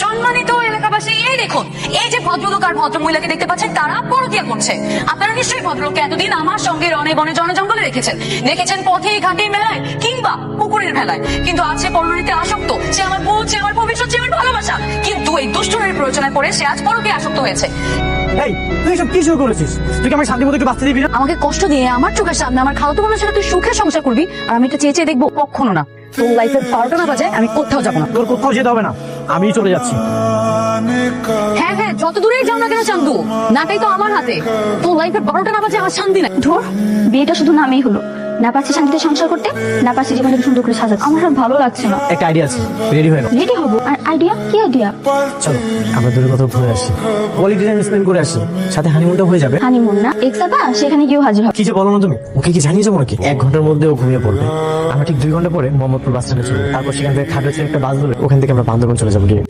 সম্মানিত এলাকাবাসী, এই দেখুন, এই যে ভদ্রলোক আর ভদ্রমহিলাকে দেখতে পাচ্ছেন, তারা পরকীয়া করছে। আপনারা নিশ্চয়ই ভদ্রলোককে এতদিন আমার সঙ্গে রনে বনে জনজঙ্গলে দেখেছেন পথে ঘাটে মেলায় কিংবা পুকুরের ভেলায়, কিন্তু আজ সে পরনারীতে আসক্ত। সে আমার বউ, সে আমার ভবিষ্যৎ, সে আমার ভালোবাসা, কিন্তু এই দুষ্টুরের প্রয়োজনে পড়ে সে আজ পরকীয়া আসক্ত হয়েছে। এই তুই সব কি শুরু করেছিস? তুই কি আমার শান্তি মতো একটু বাঁচতে দিবি না? আমাকে কষ্ট দিয়ে আমার চোখের সামনে আমার খালাতো বোনের সাথে তুই সুখে সংসার করবি, আর আমি এটা চেয়ে চেয়ে দেখবো? কখনো না। তোর লাইফের 12টা না বাজে আমি কোথাও যাবো না। তোর কোথাও যেতে হবে না, আমিই চলে যাচ্ছি। হ্যাঁ হ্যাঁ, যত দূরেই যাও না কেন চান্দু, নাটাই তো আমার হাতে। তোর লাইফের 12টা না বাজে আমার শান্তি নাই। ধর, বিয়েটা শুধু নামেই হলো, না পারছি শান্তিতে সংসার করতে, না পারছি জীবনটাকে সুন্দর করে সাজাতে। আমার আর ভালো লাগছে না। একটা আইডিয়া আছে, রেডি হয়ে নাও। রেডি হবো? আর আইডিয়া? কি আইডিয়া? চলো আমরা দূরে কোথাও ঘুরে আসি, কোয়ালিটি টাইম স্পেন্ড করে আসি, সাথে হানিমুনটাও হয়ে যাবে। হানিমুন না, এক্সাবা সেখানে গিয়েও হাজির হবে। কি যে বলো না তুমি, ওকে কি জানিয়ে যাবো নাকি? 1 ঘন্টার মধ্যে ও ঘুমিয়ে পড়বে, আমরা ঠিক 2 ঘন্টা পরে মোহাম্মদপুর বাস স্ট্যান্ডে চলবো, তারপর সেখান থেকে খাগড়াছড়ি একটা বাস ধরে ওখান থেকে আমরা বান্দরবান চলে যাবো ডিরেক্ট।